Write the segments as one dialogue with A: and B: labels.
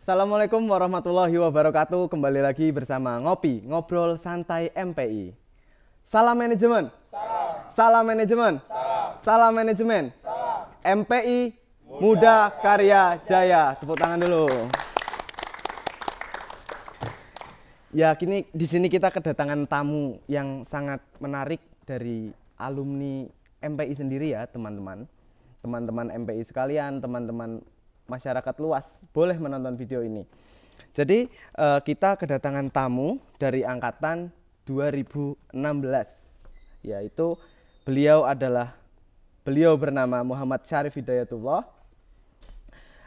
A: Assalamualaikum warahmatullahi wabarakatuh. Kembali lagi bersama Ngopi, Ngobrol Santai MPI. Salam manajemen. Salam manajemen. Salam manajemen. MPI Muda Karya Jaya. Tepuk tangan dulu. Ya, kini di sini kita kedatangan tamu yang sangat menarik dari alumni MPI sendiri ya, teman-teman. Teman-teman MPI sekalian, teman-teman masyarakat luas boleh menonton video ini. Jadi kita kedatangan tamu dari angkatan 2016, yaitu beliau bernama Muhammad Syarif Hidayatullah,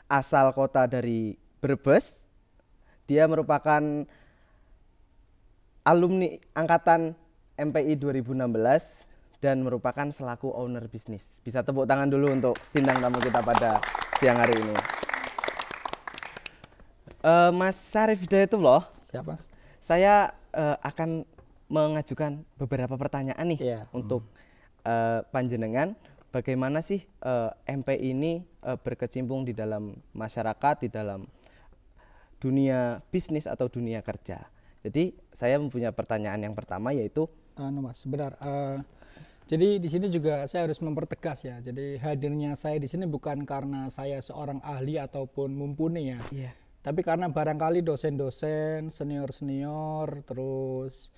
A: asal kota dari Brebes. Dia merupakan alumni angkatan MPI 2016 dan merupakan selaku owner bisnis. Bisa tepuk tangan dulu untuk bintang tamu kita pada siang hari ini. Mas Syarif Hidayatullah,
B: siapa?
A: Saya akan mengajukan beberapa pertanyaan nih untuk panjenengan. Bagaimana sih MPI ini berkecimpung di dalam masyarakat, di dalam dunia bisnis atau dunia kerja. Jadi saya mempunyai pertanyaan yang pertama yaitu,
B: Mas, sebentar. Jadi di sini juga saya harus mempertegas ya. Jadi hadirnya saya di sini bukan karena saya seorang ahli ataupun mumpuni ya.
A: Iya.
B: Tapi karena barangkali dosen-dosen, senior-senior, terus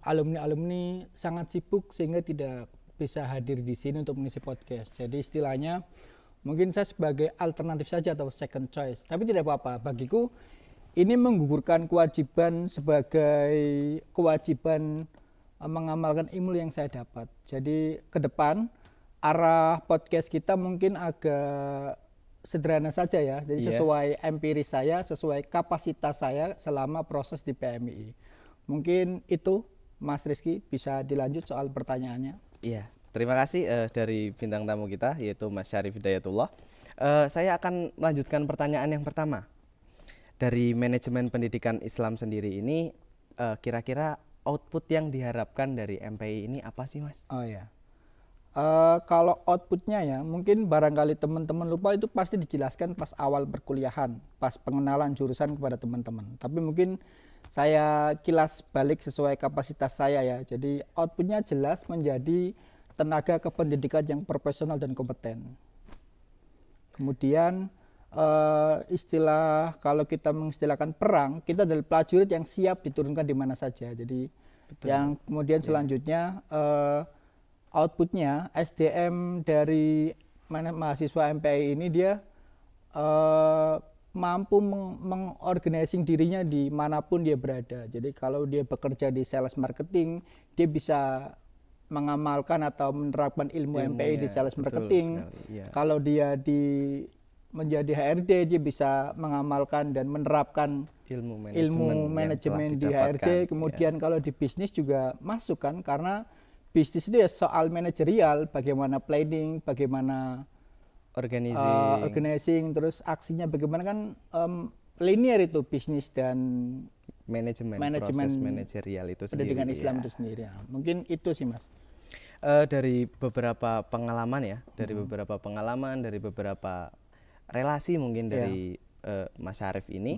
B: alumni-alumni sangat sibuk sehingga tidak bisa hadir di sini untuk mengisi podcast. Jadi istilahnya mungkin saya sebagai alternatif saja atau second choice. Tapi tidak apa-apa. Bagiku ini menggugurkan kewajiban sebagai kewajiban mengamalkan ilmu yang saya dapat. Jadi ke depan arah podcast kita mungkin agak sederhana saja ya. Jadi sesuai empiris saya, sesuai kapasitas saya selama proses di PMI. Mungkin itu Mas Rizky bisa dilanjut soal pertanyaannya.
A: Iya, terima kasih dari bintang tamu kita yaitu Mas Syarif Hidayatullah. Saya akan melanjutkan pertanyaan yang pertama. Dari manajemen pendidikan Islam sendiri ini kira-kira output yang diharapkan dari MPI ini apa sih, Mas?
B: Oh ya, kalau outputnya ya mungkin barangkali teman-teman lupa, itu pasti dijelaskan pas awal perkuliahan, pas pengenalan jurusan kepada teman-teman. Tapi mungkin saya kilas balik sesuai kapasitas saya ya. Jadi outputnya jelas menjadi tenaga kependidikan yang profesional dan kompeten. Kemudian istilah, kalau kita mengistilahkan perang, kita adalah prajurit yang siap diturunkan di mana saja. Jadi betul. Yang kemudian selanjutnya outputnya SDM dari mahasiswa MPI ini dia mampu mengorganising dirinya di manapun dia berada. Jadi kalau dia bekerja di sales marketing, dia bisa mengamalkan atau menerapkan ilmu MPI di sales marketing. Kalau dia menjadi HRD, dia bisa mengamalkan dan menerapkan ilmu manajemen di HRD. Kemudian kalau di bisnis juga masuk kan, karena bisnis itu ya soal manajerial, bagaimana planning, bagaimana organizing, terus aksinya bagaimana kan, linear itu bisnis dan
A: manajemen proses manajerial itu sendiri.
B: Pendidikan Islam itu sendiri ya. Mungkin itu sih Mas.
A: Dari beberapa pengalaman ya, dari beberapa relasi mungkin dari Mas Syarif ini,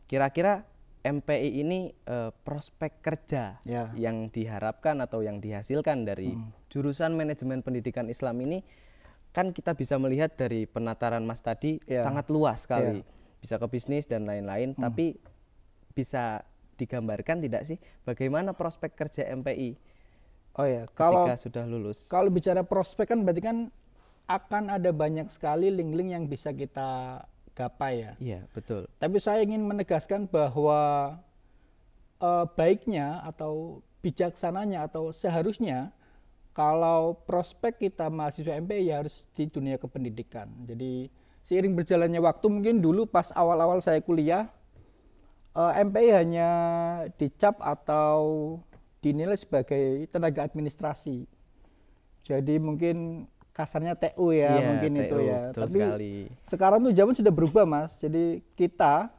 A: kira-kira MPI ini prospek kerja yang diharapkan atau yang dihasilkan dari jurusan manajemen pendidikan Islam ini, kan kita bisa melihat dari penataran Mas tadi sangat luas sekali, bisa ke bisnis dan lain-lain. Tapi bisa digambarkan tidak sih bagaimana prospek kerja MPI ketika sudah lulus?
B: Kalau bicara prospek kan berarti kan akan ada banyak sekali link-link yang bisa kita gapai ya.
A: Iya, betul.
B: Tapi saya ingin menegaskan bahwa baiknya atau bijaksananya atau seharusnya kalau prospek kita mahasiswa MPI ya harus di dunia kependidikan. Jadi seiring berjalannya waktu, mungkin dulu pas awal-awal saya kuliah, MPI hanya dicap atau dinilai sebagai tenaga administrasi. Jadi mungkin kasarnya TU ya, mungkin TU, itu ya. Tapi sekali. Sekarang tuh zaman sudah berubah Mas. Jadi kita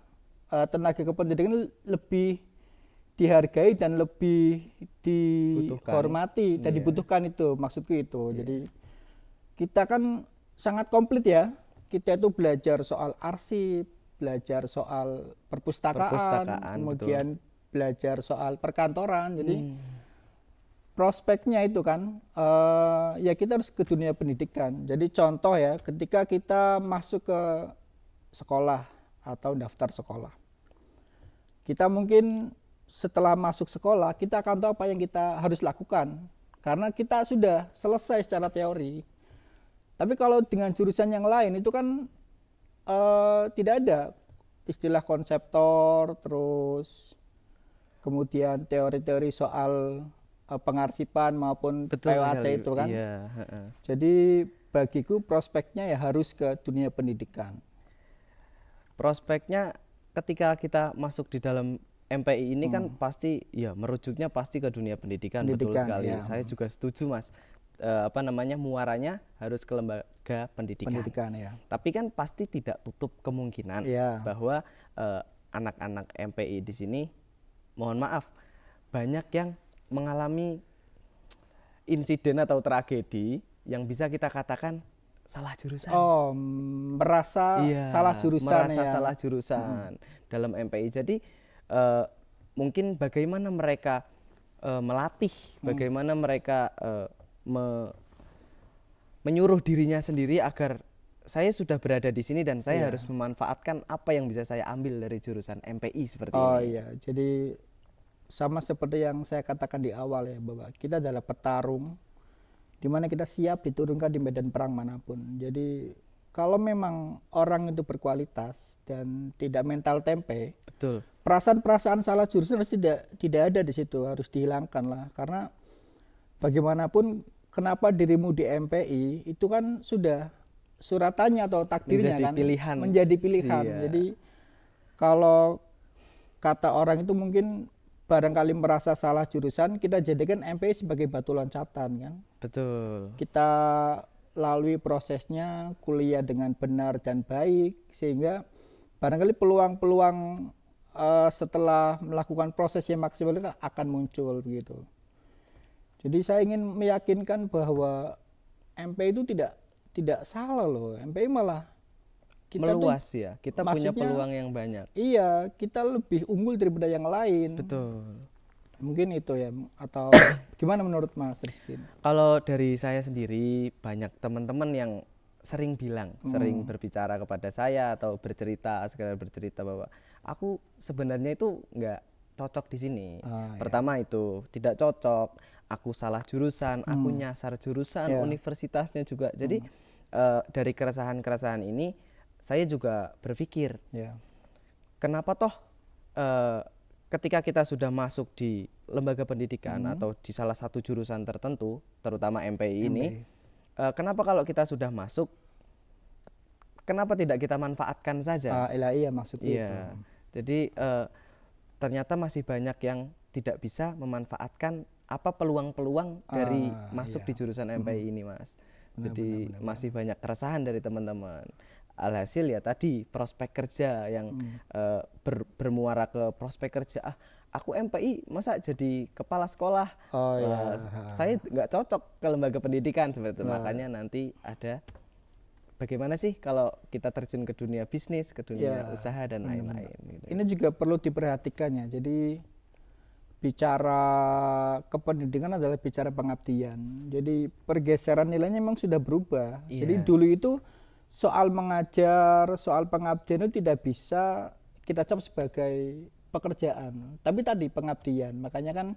B: tenaga kependidikan lebih dihargai dan lebih dihormati dan dibutuhkan, itu maksudku itu. Jadi kita kan sangat komplit ya. Kita itu belajar soal arsip, belajar soal perpustakaan, kemudian belajar soal perkantoran. Jadi prospeknya itu kan ya kita harus ke dunia pendidikan. Jadi contoh ya, ketika kita masuk ke sekolah atau daftar sekolah, kita mungkin setelah masuk sekolah kita akan tahu apa yang kita harus lakukan karena kita sudah selesai secara teori. Tapi kalau dengan jurusan yang lain itu kan tidak ada istilah konseptor, terus kemudian teori-teori soal pengarsipan maupun POAC itu kan.
A: Iya.
B: Jadi bagiku prospeknya ya harus ke dunia pendidikan.
A: Prospeknya ketika kita masuk di dalam MPI ini kan pasti ya merujuknya pasti ke dunia pendidikan, betul sekali. Ya. Saya juga setuju Mas. Muaranya harus ke lembaga pendidikan ya. Tapi kan pasti tidak tutup kemungkinan bahwa anak-anak MPI di sini, mohon maaf, banyak yang mengalami insiden atau tragedi yang bisa kita katakan salah jurusan.
B: Merasa salah jurusan.
A: Salah jurusan dalam MPI. Jadi mungkin bagaimana mereka melatih, bagaimana mereka menyuruh dirinya sendiri agar saya sudah berada di sini dan saya harus memanfaatkan apa yang bisa saya ambil dari jurusan MPI seperti ini.
B: Oh iya, jadi sama seperti yang saya katakan di awal ya, bahwa kita adalah petarung di mana kita siap diturunkan di medan perang manapun. Jadi kalau memang orang itu berkualitas dan tidak mental tempe,
A: betul.
B: Perasaan-perasaan salah jurusan harus tidak ada di situ, harus dihilangkan lah. Karena bagaimanapun kenapa dirimu di MPI itu kan sudah suratannya atau takdirnya menjadi pilihan. Jadi kalau kata orang itu mungkin barangkali merasa salah jurusan, kita jadikan MPI sebagai batu loncatan kan.
A: Betul.
B: Kita lalui prosesnya, kuliah dengan benar dan baik, sehingga barangkali peluang-peluang setelah melakukan proses yang maksimal akan muncul begitu. Jadi saya ingin meyakinkan bahwa MPI itu tidak salah loh. MPI malah
A: kita meluas ya. Kita punya peluang yang banyak.
B: Iya, kita lebih unggul daripada yang lain.
A: Betul.
B: Mungkin itu ya, atau gimana menurut Mas Rizky?
A: Kalau dari saya sendiri, banyak teman-teman yang sering bilang, sering berbicara kepada saya atau sekedar bercerita bahwa aku sebenarnya itu nggak cocok di sini. Pertama itu tidak cocok, aku salah jurusan, aku nyasar jurusan, universitasnya juga. Jadi dari keresahan-keresahan ini saya juga berpikir, kenapa toh ketika kita sudah masuk di lembaga pendidikan atau di salah satu jurusan tertentu, terutama MPI ini, kenapa kalau kita sudah masuk, kenapa tidak kita manfaatkan saja?
B: Iya maksudnya itu.
A: Jadi ternyata masih banyak yang tidak bisa memanfaatkan apa peluang-peluang dari masuk di jurusan MPI ini, Mas. Jadi masih banyak keresahan dari teman-teman. Alhasil ya tadi prospek kerja yang bermuara ke prospek kerja. Aku MPI masa jadi kepala sekolah? Saya nggak cocok ke lembaga pendidikan seperti itu. Makanya nanti ada bagaimana sih kalau kita terjun ke dunia bisnis, ke dunia usaha dan lain-lain. Gitu.
B: Ini juga perlu diperhatikan ya. Jadi bicara kependidikan adalah bicara pengabdian. Jadi pergeseran nilainya memang sudah berubah. Jadi dulu itu soal mengajar, soal pengabdian itu tidak bisa kita cap sebagai pekerjaan, tapi tadi pengabdian. Makanya kan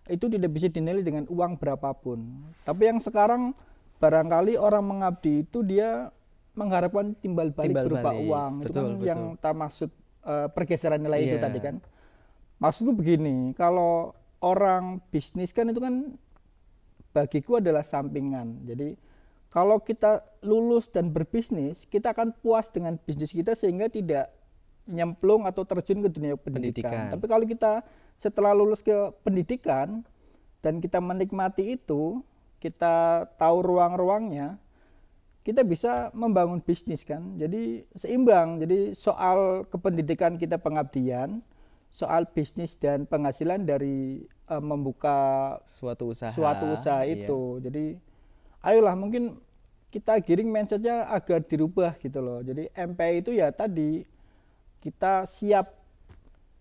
B: itu tidak bisa dinilai dengan uang berapapun. Tapi yang sekarang barangkali orang mengabdi itu dia mengharapkan timbal balik berupa uang. Betul, itu kan betul. Yang tak maksud pergeseran nilai itu tadi kan. Maksudku begini, kalau orang bisnis kan itu kan bagiku adalah sampingan. Jadi kalau kita lulus dan berbisnis, kita akan puas dengan bisnis kita sehingga tidak nyemplung atau terjun ke dunia pendidikan. Tapi kalau kita setelah lulus ke pendidikan dan kita menikmati itu, kita tahu ruang-ruangnya, kita bisa membangun bisnis kan. Jadi seimbang. Jadi soal kependidikan kita pengabdian, soal bisnis dan penghasilan dari membuka suatu usaha itu. Jadi ayolah mungkin kita giring mindsetnya agar dirubah gitu loh. Jadi MPI itu ya tadi kita siap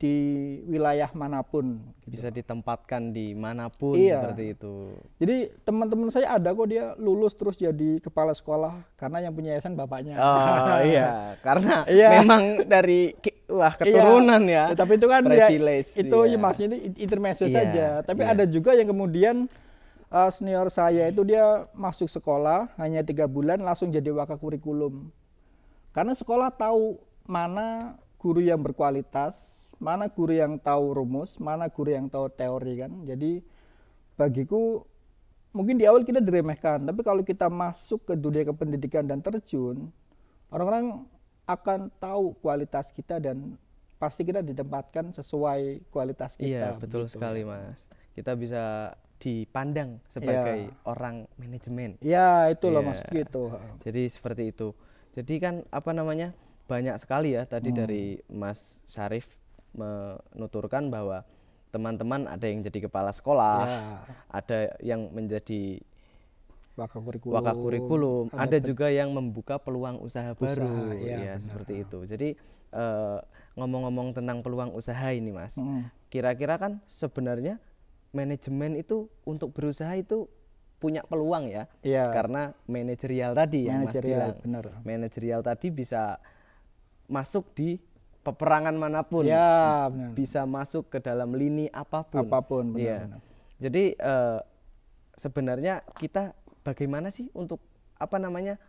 B: di wilayah manapun gitu.
A: Bisa ditempatkan di manapun seperti itu.
B: Jadi teman-teman saya ada kok dia lulus terus jadi kepala sekolah karena yang punya yayasan bapaknya.
A: Oh iya, karena memang dari keturunan ya.
B: Tapi itu kan
A: privilege,
B: itu ya maksudnya intermezzo saja. Tapi ada juga yang kemudian senior saya itu dia masuk sekolah hanya 3 bulan langsung jadi wakakurikulum. Karena sekolah tahu mana guru yang berkualitas, mana guru yang tahu rumus, mana guru yang tahu teori kan. Jadi bagiku mungkin di awal kita diremehkan, tapi kalau kita masuk ke dunia kependidikan dan terjun, orang-orang akan tahu kualitas kita dan pasti kita ditempatkan sesuai kualitas kita.
A: Iya, betul sekali Mas. Kita bisa dipandang sebagai orang manajemen.
B: Ya, itu loh Mas gitu.
A: Jadi seperti itu. Jadi kan banyak sekali ya tadi dari Mas Syarif menuturkan bahwa teman-teman ada yang jadi kepala sekolah, ada yang menjadi wakakurikulum, ada juga yang membuka peluang usaha baru, ya seperti itu. Jadi ngomong-ngomong tentang peluang usaha ini Mas, kira-kira kan sebenarnya manajemen itu untuk berusaha itu punya peluang ya, karena manajerial tadi yang Mas bilang, manajerial tadi bisa masuk di peperangan manapun, bisa masuk ke dalam lini apapun.
B: Benar.
A: Jadi sebenarnya kita bagaimana sih untuk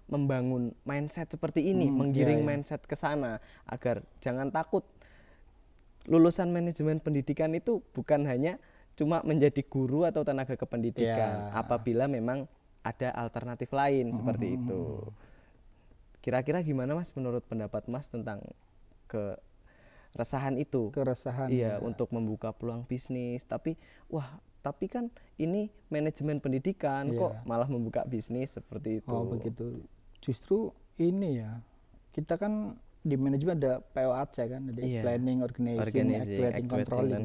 A: membangun mindset seperti ini, menggiring mindset ke sana agar jangan takut. Lulusan manajemen pendidikan itu bukan hanya cuma menjadi guru atau tenaga kependidikan, apabila memang ada alternatif lain seperti itu. Kira-kira gimana Mas menurut pendapat Mas tentang keresahan itu? Iya, untuk membuka peluang bisnis, tapi kan ini manajemen pendidikan kok malah membuka bisnis seperti itu.
B: Oh begitu. Justru ini ya, kita kan di manajemen ada POAC kan, ada planning, organizing, activating,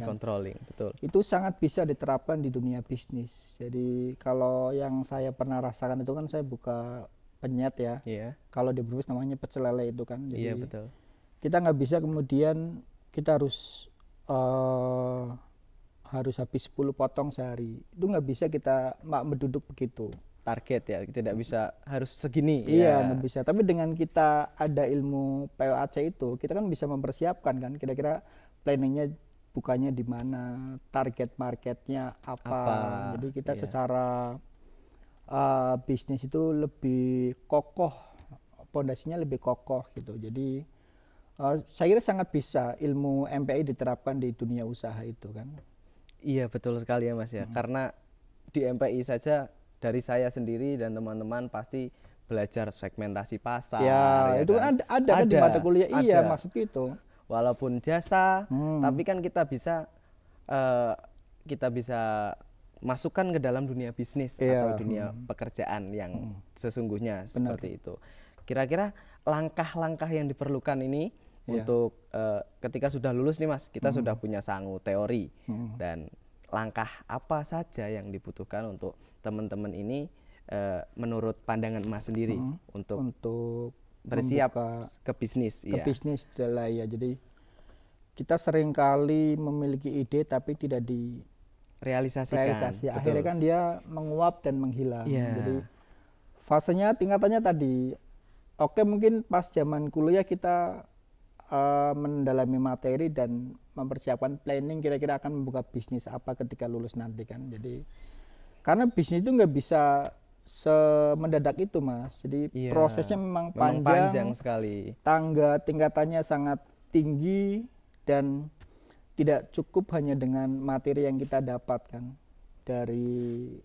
B: controlling. Betul. Itu sangat bisa diterapkan di dunia bisnis. Jadi kalau yang saya pernah rasakan itu kan saya buka penyet ya. Kalau di Brebes namanya pecel lele itu kan. Jadi
A: betul.
B: Kita nggak bisa kemudian kita harus habis 10 potong sehari. Itu nggak bisa kita menduduk begitu.
A: Target ya, tidak bisa harus segini.
B: Iya, nggak bisa. Tapi dengan kita ada ilmu POAC itu, kita kan bisa mempersiapkan kan. Kira-kira planningnya bukanya di mana, target marketnya apa. Jadi kita secara bisnis itu lebih kokoh, pondasinya lebih kokoh gitu. Jadi saya kira sangat bisa ilmu MPI diterapkan di dunia usaha itu kan.
A: Iya betul sekali ya Mas ya, karena di MPI saja dari saya sendiri dan teman-teman pasti belajar segmentasi pasar.
B: Ya itu kan ada kan di mata kuliah. Iya maksud itu.
A: Walaupun jasa, tapi kan kita bisa masukkan ke dalam dunia bisnis atau dunia pekerjaan yang sesungguhnya seperti itu. Kira-kira langkah-langkah yang diperlukan ini untuk ketika sudah lulus nih Mas, kita sudah punya sangu teori dan langkah apa saja yang dibutuhkan untuk teman-teman ini menurut pandangan Mas sendiri untuk bersiap ke bisnis.
B: Ke bisnis adalah ya, jadi kita seringkali memiliki ide tapi tidak
A: direalisasikan.
B: Akhirnya kan dia menguap dan menghilang. Jadi fasenya tingkatannya tadi. Oke, mungkin pas zaman kuliah kita mendalami materi dan mempersiapkan planning kira-kira akan membuka bisnis apa ketika lulus nanti kan. Jadi karena bisnis itu nggak bisa semendadak itu Mas. Jadi prosesnya memang panjang sekali. Tingkatannya sangat tinggi dan tidak cukup hanya dengan materi yang kita dapatkan dari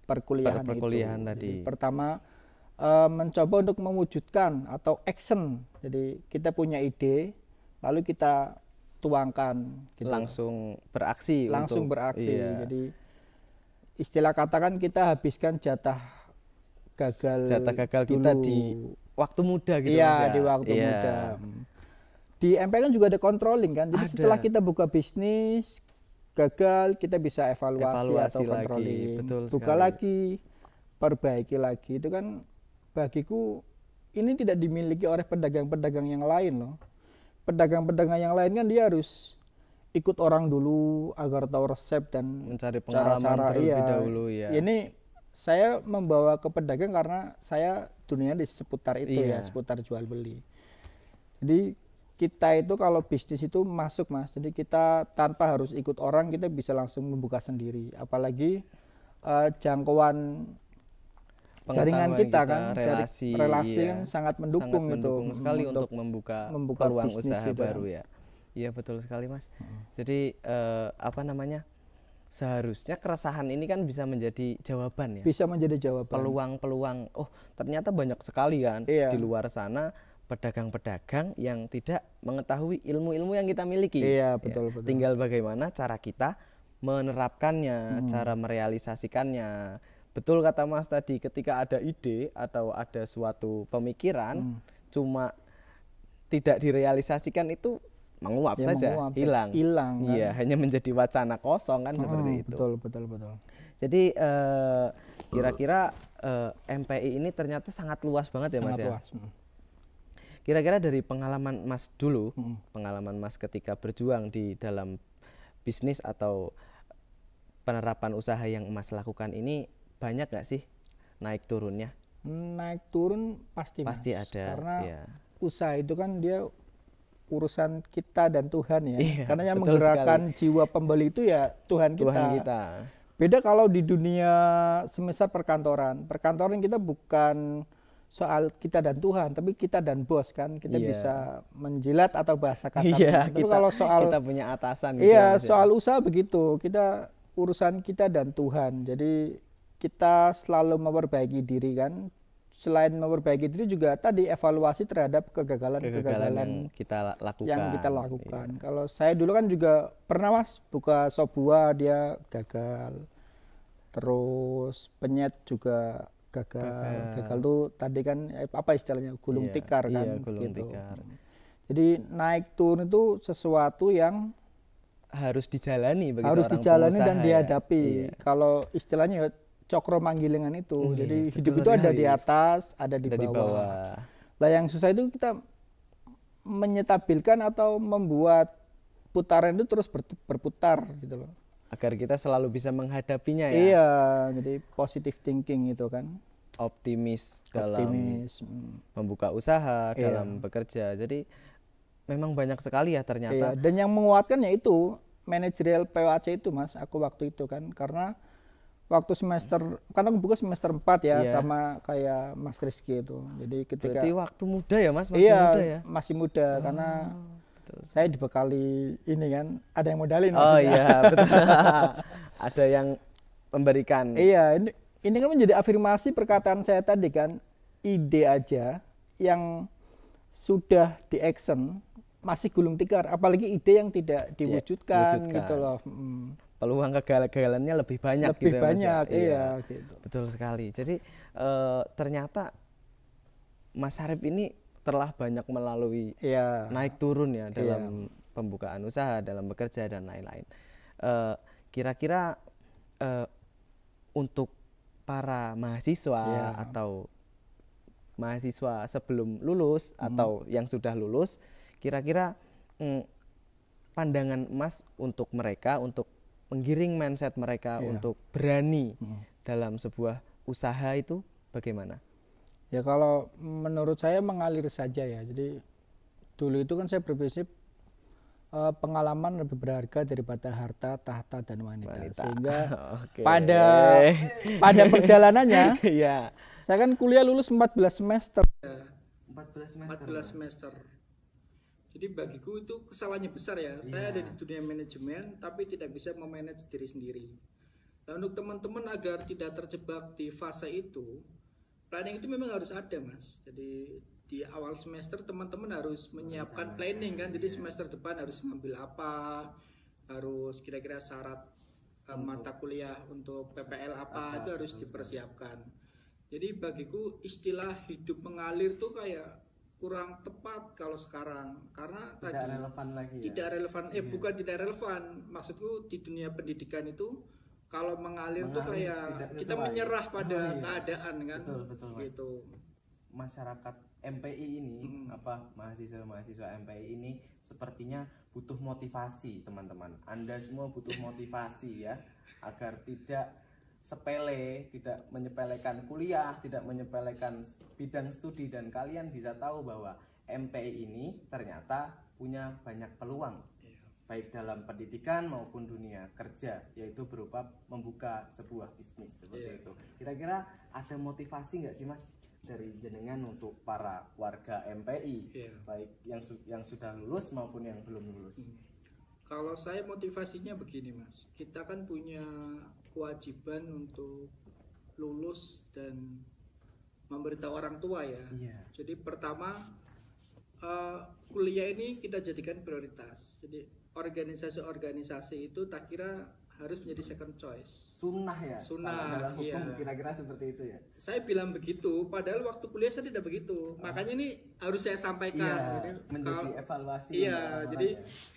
B: perkuliahan itu.
A: Tadi.
B: Jadi, pertama mencoba untuk mewujudkan atau action. Jadi kita punya ide, lalu kita tuangkan. Gitu.
A: Langsung beraksi.
B: Jadi istilah katakan kita habiskan jatah gagal
A: dulu. Kita di waktu muda gitu.
B: Iya, di waktu muda. Di MP kan juga ada controlling kan. Jadi setelah kita buka bisnis gagal, kita bisa evaluasi atau controlling. Buka lagi, perbaiki lagi. Itu kan bagiku ini tidak dimiliki oleh pedagang-pedagang yang lain loh. pedagang-pedagang yang lain kan dia harus ikut orang dulu agar tahu resep dan
A: mencari pengalaman terlebih dahulu ya.
B: Ini saya membawa ke pedagang karena saya dunia di seputar itu ya, seputar jual beli. Jadi kita itu kalau bisnis itu masuk Mas, jadi kita tanpa harus ikut orang, kita bisa langsung membuka sendiri. Apalagi jangkauan jaringan kita kan, relasi kan sangat mendukung
A: sekali untuk membuka peluang usaha baru ya. Iya betul sekali Mas. Jadi seharusnya keresahan ini kan bisa menjadi jawaban ya.
B: Bisa menjadi jawaban.
A: Peluang-peluang. Oh ternyata banyak sekali kan di luar sana pedagang-pedagang yang tidak mengetahui ilmu-ilmu yang kita miliki.
B: Iya betul.
A: Tinggal bagaimana cara kita menerapkannya, cara merealisasikannya. Betul kata Mas tadi, ketika ada ide atau ada suatu pemikiran cuma tidak direalisasikan itu menguap saja, hilang kan? Iya, hanya menjadi wacana kosong kan seperti itu.
B: Betul.
A: Jadi kira-kira MPI ini ternyata sangat luas banget ya Mas ya. Luas. Kira-kira dari pengalaman Mas dulu, pengalaman Mas ketika berjuang di dalam bisnis atau penerapan usaha yang Mas lakukan ini, banyak nggak sih naik turunnya?
B: Naik turun pasti
A: Mas. Ada.
B: Karena usaha itu kan dia urusan kita dan Tuhan ya. Karena yang menggerakkan jiwa pembeli itu ya Tuhan kita. Beda kalau di dunia semisal perkantoran kita bukan soal kita dan Tuhan, tapi kita dan bos kan. Kita bisa menjilat atau bahasa kasarnya. Tapi kalau soal
A: kita punya atasan
B: gitu. Iya, soal usaha begitu. Kita urusan kita dan Tuhan. Jadi kita selalu memperbaiki diri kan. Selain memperbaiki diri juga tadi evaluasi terhadap kegagalan
A: yang kita lakukan.
B: Iya. Kalau saya dulu kan juga pernah Mas buka sop buah, dia gagal. Terus penyet juga gagal tuh tadi kan apa istilahnya gulung tikar kan
A: tikar.
B: Jadi naik turun itu sesuatu yang
A: harus dijalani
B: dan dihadapi. Kalau istilahnya cokro manggilingan itu. Jadi hidup itu ada di atas, ada di bawah. Lah yang susah itu kita menyetabilkan atau membuat putaran itu terus berputar gitu loh.
A: Agar kita selalu bisa menghadapinya ya.
B: Iya, jadi positive thinking itu kan.
A: Optimis dalam membuka usaha, dalam bekerja. Jadi memang banyak sekali ya ternyata.
B: Iya, dan yang menguatkan yaitu manajerial POAC itu Mas, aku waktu itu kan. Karena waktu karena aku buka semester 4 ya, sama kayak Mas Rizky itu. Jadi ketika
A: berarti waktu muda ya Mas, masih muda ya?
B: Masih muda karena saya dibekali ini kan, ada yang modalin.
A: Iya, betul. Ada yang memberikan.
B: Iya, ini kan menjadi afirmasi perkataan saya tadi kan, ide aja yang sudah di action masih gulung tikar, apalagi ide yang tidak diwujudkan gitu loh.
A: Peluang kegagalannya lebih banyak gitu
B: ya Mas. Iya gitu.
A: Betul sekali. Jadi ternyata Mas Syarif ini telah banyak melalui naik turun ya dalam pembukaan usaha, dalam bekerja dan lain-lain. Kira-kira untuk para mahasiswa atau mahasiswa sebelum lulus atau yang sudah lulus, kira-kira pandangan Mas untuk mereka, untuk menggiring mindset mereka untuk berani dalam sebuah usaha itu bagaimana?
B: Ya kalau menurut saya mengalir saja ya. Jadi dulu itu kan saya berprinsip pengalaman lebih berharga daripada harta, tahta dan wanita. Sehingga pada perjalanannya saya kan kuliah lulus 14 semester. 14 semester. Jadi bagiku itu kesalahannya besar ya. Saya ada di dunia manajemen tapi tidak bisa memanage diri sendiri. Nah, untuk teman-teman agar tidak terjebak di fase itu, planning itu memang harus ada Mas. Jadi di awal semester teman-teman harus menyiapkan planning kan. Jadi semester depan harus ngambil apa, harus kira-kira syarat mata kuliah untuk PPL apa itu harus dipersiapkan. Jadi bagiku istilah hidup mengalir tuh kayak kurang tepat kalau sekarang karena
A: tidak relevan lagi ya?
B: Tidak relevan, bukan tidak relevan, maksudku di dunia pendidikan itu kalau mengalir tuh kayak kita menyerah pada keadaan kan, betul. Gitu.
A: masyarakat MPI ini, mahasiswa MPI ini sepertinya butuh motivasi, teman-teman. Anda semua butuh motivasi ya, agar tidak sepele, tidak menyepelekan kuliah, tidak menyepelekan bidang studi, dan kalian bisa tahu bahwa MPI ini ternyata punya banyak peluang, baik dalam pendidikan maupun dunia kerja, yaitu berupa membuka sebuah bisnis seperti itu. Kira-kira ada motivasi nggak sih Mas dari jenengan untuk para warga MPI, baik yang sudah lulus maupun yang belum lulus?
B: Kalau saya motivasinya begini Mas, kita kan punya kewajiban untuk lulus dan memberitahu orang tua ya. Jadi pertama kuliah ini kita jadikan prioritas. Jadi organisasi-organisasi itu tak kira harus menjadi second choice.
A: Sunnah ya?
B: Sunnah,
A: dalam hukum kira-kira seperti itu ya?
B: Saya bilang begitu, padahal waktu kuliah saya tidak begitu. Makanya ini harus saya sampaikan.
A: Jadi, menjadi evaluasi.
B: Jadi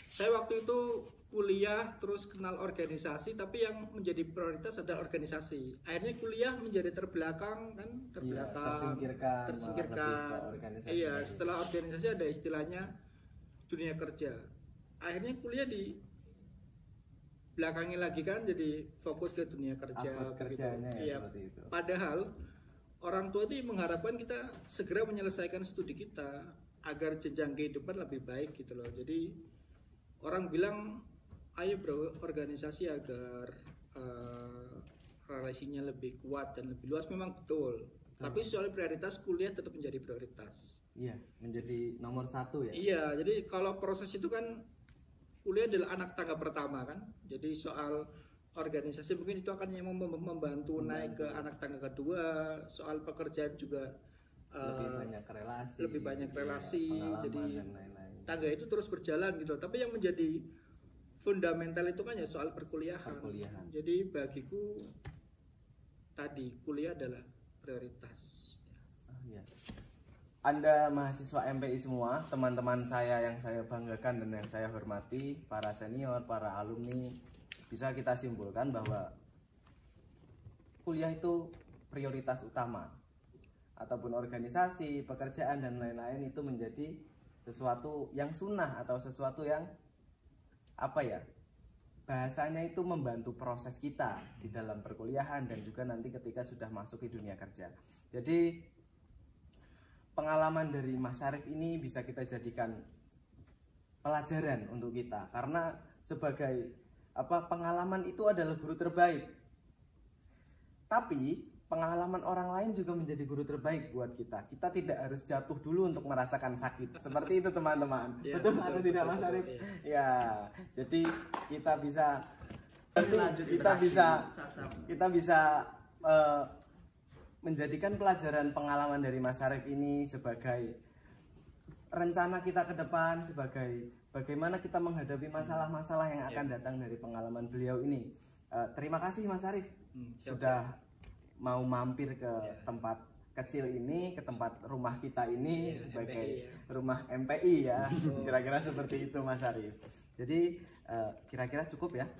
B: saya waktu itu kuliah terus kenal organisasi, tapi yang menjadi prioritas adalah organisasi. Akhirnya kuliah menjadi terbelakang kan, tersingkirkan. Iya, setelah organisasi ada istilahnya dunia kerja. Akhirnya kuliah di belakangnya lagi kan, jadi fokus ke dunia kerja.
A: Seperti itu.
B: Padahal orang tua itu mengharapkan kita segera menyelesaikan studi kita agar jenjang kehidupan lebih baik gitu loh. Jadi orang bilang ayo berorganisasi agar relasinya lebih kuat dan lebih luas, memang betul. Tapi soal prioritas, kuliah tetap menjadi prioritas.
A: Iya, menjadi nomor satu ya.
B: Iya, jadi kalau proses itu kan kuliah adalah anak tangga pertama kan. Jadi soal organisasi mungkin itu akan yang membantu naik ke anak tangga kedua. Soal pekerjaan juga lebih banyak relasi. Jadi tangga itu terus berjalan gitu. Tapi yang menjadi fundamental itu kan ya soal perkuliahan. Jadi bagiku tadi kuliah adalah prioritas.
A: Anda mahasiswa MPI semua, teman-teman saya yang saya banggakan dan yang saya hormati, para senior, para alumni, bisa kita simpulkan bahwa kuliah itu prioritas utama, ataupun organisasi, pekerjaan dan lain-lain itu menjadi sesuatu yang sunnah atau sesuatu yang bahasanya itu membantu proses kita di dalam perkuliahan dan juga nanti ketika sudah masuk di dunia kerja. Jadi pengalaman dari Mas Syarif ini bisa kita jadikan pelajaran untuk kita, karena sebagai pengalaman itu adalah guru terbaik. Tapi pengalaman orang lain juga menjadi guru terbaik buat kita. Kita tidak harus jatuh dulu untuk merasakan sakit. Seperti itu teman-teman. Betul atau tidak Mas Syarif? Ya. Jadi kita bisa menjadikan pelajaran pengalaman dari Mas Syarif ini sebagai rencana kita ke depan, sebagai bagaimana kita menghadapi masalah-masalah yang akan datang dari pengalaman beliau ini. Terima kasih Mas Syarif sudah mau mampir ke tempat kecil ini, ke tempat rumah kita ini sebagai rumah MPI ya. Kira-kira seperti itu Mas Syarif. Jadi kira-kira cukup ya